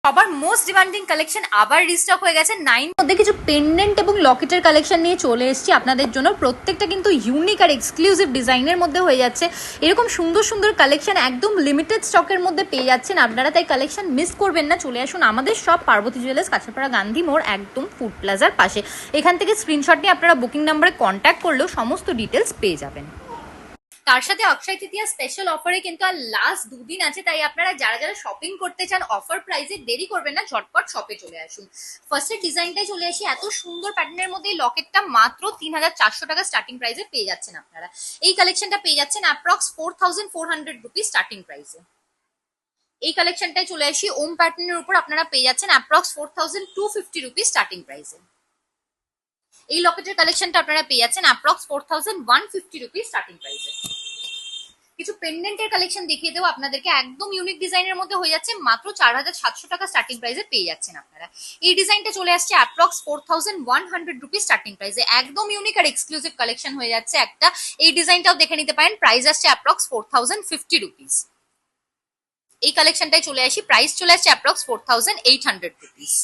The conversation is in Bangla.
সবার মোস্ট ডিমান্ডিং কালেকশন আবার রিস্টক হয়ে গেছে। 9 মধ্যে কিছু পেন্ডেন্ট এবং লকেটের কালেকশন নিয়ে চলে এসেছি আপনাদের জন্য। প্রত্যেকটা কিন্তু ইউনিক আর এক্সক্লুসিভ ডিজাইনের মধ্যে হয়ে যাচ্ছে। এরকম সুন্দর সুন্দর কালেকশন একদম লিমিটেড স্টকের মধ্যে পেয়ে যাচ্ছেন আপনারা, তাই কালেকশন মিস করবেন না। চলে আসুন আমাদের সব পার্বতী জুয়েলার্স, কাঁচরাপাড়া গান্ধী মোড়, একদম ফুড প্লাজার পাশে। এখান থেকে স্ক্রিনশট নিয়ে আপনারা বুকিং নাম্বারে কন্ট্যাক্ট করলেও সমস্ত ডিটেলস পেয়ে যাবেন। তার সাথে অক্ষয় তৃতীয়া স্পেশাল অফারে কিন্তু আর লাস্ট 2 দিন আছে, তাই আপনারা যারা যারা শপিং করতে চান অফার প্রাইসে, দেরি করবেন না, ঝটপট শপে চলে আসুন। ফার্স্টের ডিজাইনটাই চলে আসি। এত সুন্দর প্যাটার্নের মধ্যে এই লকেটটা মাত্র 3400 টাকা স্টার্টিং প্রাইসে পেয়ে যাচ্ছেন আপনারা। এই কালেকশনটা পেয়ে যাচ্ছেন অ্যাপ্রক্স 4400 রুপিস স্টার্টিং প্রাইসে। এই কালেকশনটাই চলে আসি। ওম প্যাটার্নের উপর আপনারা পেয়ে যাচ্ছেন অ্যাপ্রক্স 4250 রুপিস স্টার্টিং প্রাইসে। এই লকেটের কালেকশনটা আপনারা পেয়ে যাচ্ছেন অ্যাপ্রক্স 4150 রুপিস স্টার্টিং প্রাইসে। কিছু পেন্ডেন্টের কালেকশন দেখিয়ে দেবো আপনাদেরকে, একদম ইউনিক ডিজাইনের মধ্যে হয়ে যাচ্ছে। মাত্র 4700 টাকা স্টার্টিং প্রাইসে পেয়ে যাচ্ছেন আপনারা। এই ডিজাইনটা চলে আসছে অ্যাপ্রক্স 4100 রুপিস স্টার্টিং প্রাইসে। একদম ইউনিক আর এক্সক্লুসিভ কালেকশন হয়ে যাচ্ছে একটা। এই ডিজাইনটাও দেখে নিতে পারেন। প্রাইস আসছে অ্যাপ্রক্স 4050 রুপিস। এই কালেকশনটাই চলে আসি। প্রাইস চলে আসছে অ্যাপ্রক্স 4800 রুপিস।